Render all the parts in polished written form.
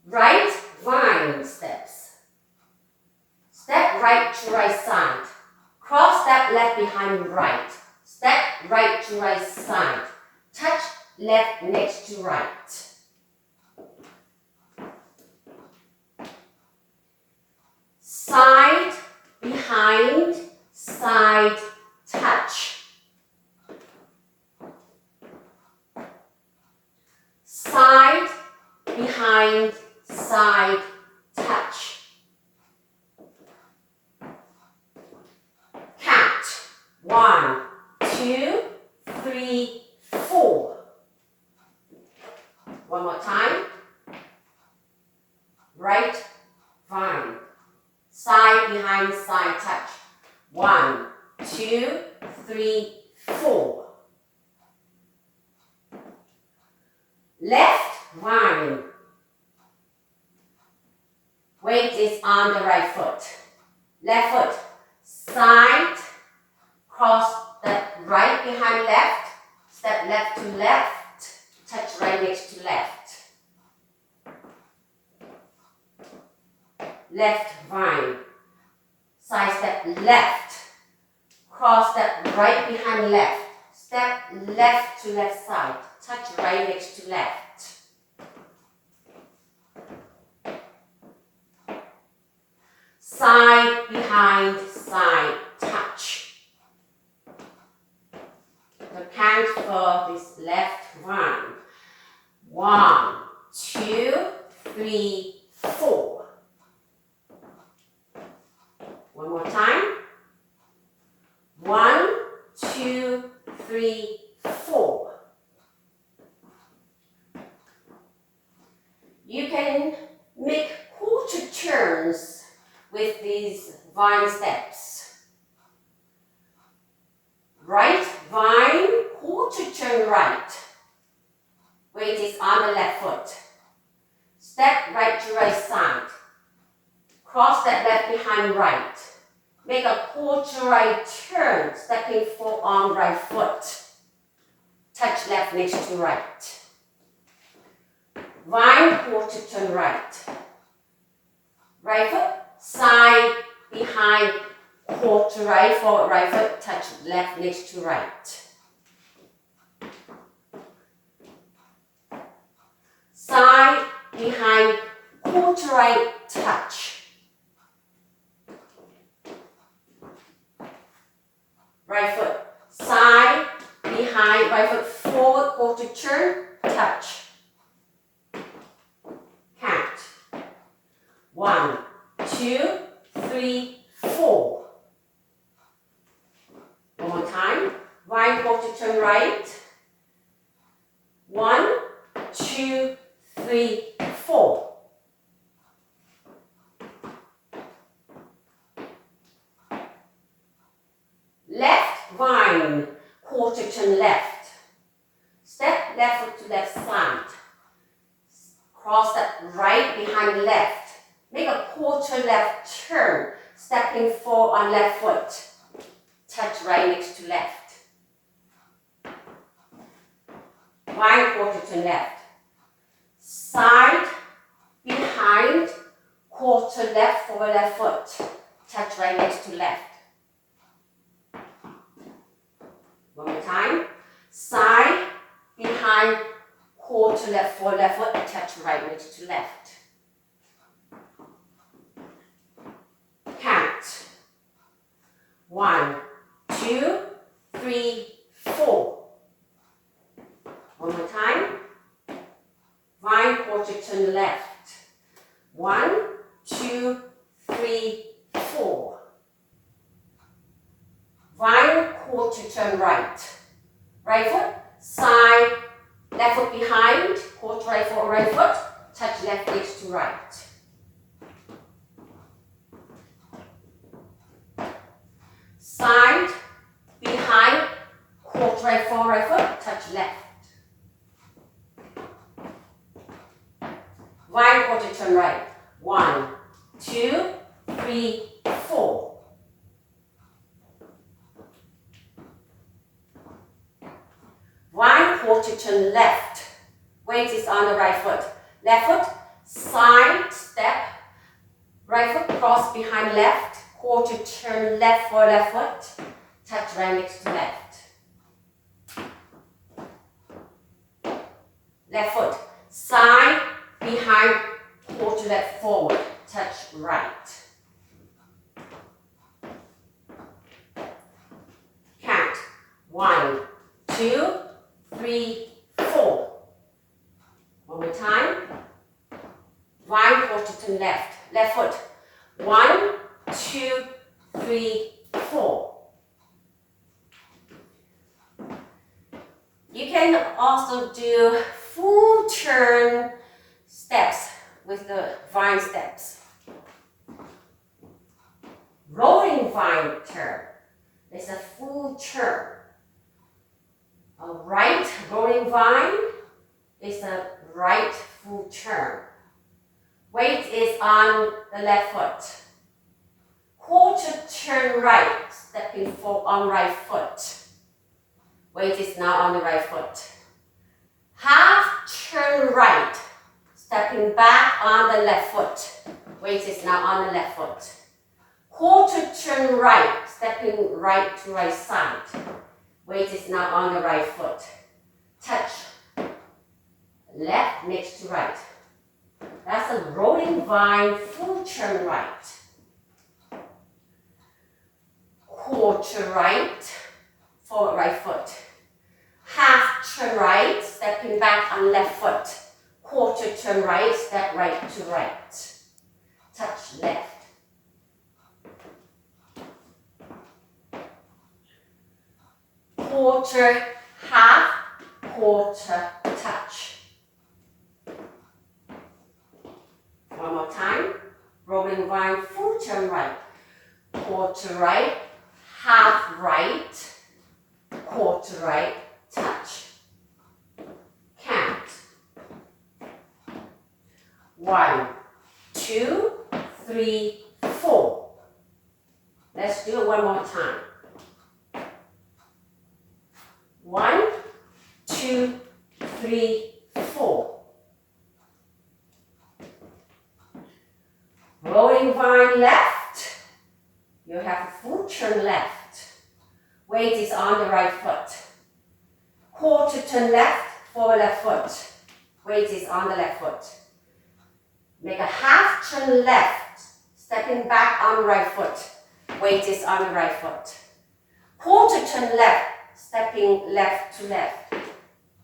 Right vine steps. Step right to right side. Cross step left behind right. Step right to right side. Touch left next to right. Side, behind, side, touch. Side, behind, side, touch. Count. 1, 2, 3, 4. One more time. Right vine. Side, behind, side, touch. 1, 2, 3, 4. Left vine. Weight is on the right foot. Left foot. Side. Cross step right behind left. Step left to left. Touch right next to left. Left vine. Side step left. Cross step right behind left. Step left to left side. Touch right next to left. Side behind side touch. The count for this left vine. 1, 2, 3, 4. One more time. 1, 2, 3, 4. You can make quarter turns with these vine steps. Right vine, quarter turn right. Weight is on the left foot. Step right to right side. Cross step left behind right. Make a quarter right turn, stepping forward on right foot. Touch left next to right. Vine, quarter turn right. Right foot, side, behind, quarter right, forward right foot, touch left next to right. Side, behind, quarter right, touch. Right foot, side, behind, right foot, forward, quarter turn, touch. Count. 1, 2, 3, 4. One more time. Vine, quarter turn right. 1, 2, 3, 4. Left vine, quarter turn left. Step left foot to left side. Cross step right behind left. Make a quarter left turn, stepping forward on left foot. Touch right next to left. Vine, quarter turn left. Side, behind, quarter left, forward left foot. Touch right next to left. One more time. Side, behind, quarter left, forward left foot. Touch right next to left. Count. 1, 2, 3, 4. One more time. Vine, quarter turn left. 1, 2, 3, 4. Vine, quarter turn right. Right foot, side, left foot behind, quarter right forward, right foot, touch left next to right. Side, behind, quarter right forward, right foot, touch left. Vine, quarter turn right. 1, 2, 3, 4. Vine, quarter turn left. Weight is on the right foot. Left foot, side step, right foot cross behind left, quarter turn left for left foot, touch right next to left. Left foot, side, behind, quarter left forward, touch right. Count 1, 2, 3, 4. One more time. Right quarter turn left. Left foot. 1, 2, 3, 4. You can also do full turn steps with the vine steps. Rolling vine turn is a full turn. A right rolling vine is a right full turn. Weight is on the left foot. Quarter turn right, stepping forward on right foot. Weight is now on the right foot. Half turn right, stepping back on the left foot. Weight is now on the left foot. Quarter turn right, stepping right to right side. Weight is now on the right foot. Touch left next to right. That's a rolling vine full turn right. Quarter right, forward right foot. Half turn right, stepping back on left foot. Quarter turn right, step right to right. Touch left. Quarter, half, quarter, touch. One more time. Rolling vine, full turn right. Quarter right, half right, quarter right, touch. Count. 1, 2, 3, 4. Let's do it one more time. 1, 2, 3, 4. Rolling vine left. You have a full turn left. Weight is on the right foot. Quarter turn left, forward left foot. Weight is on the left foot. Make a half turn left, stepping back on the right foot. Weight is on the right foot. Quarter turn left, stepping left to left.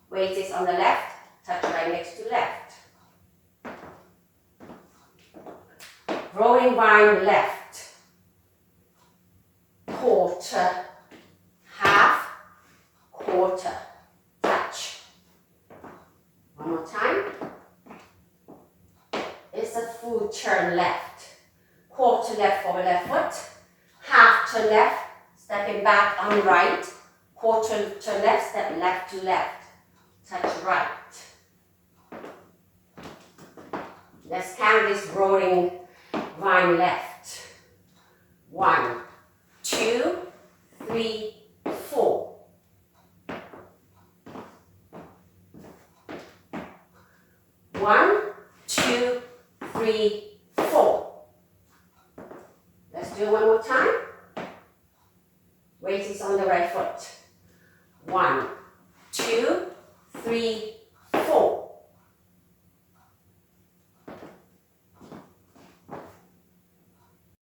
Weight is on the left, touch right next to left. Rolling vine left. Quarter, half, quarter, touch. One more time. It's a full turn left. Quarter left forward left foot. Half turn left, stepping back on right. Quarter turn left, step left to left. Touch right. Let's count this rolling vine left. 1, 2, 3, 4. One, 2, 3, 4. Let's do it one more time. Weight is on the right foot. 1, 2, 3,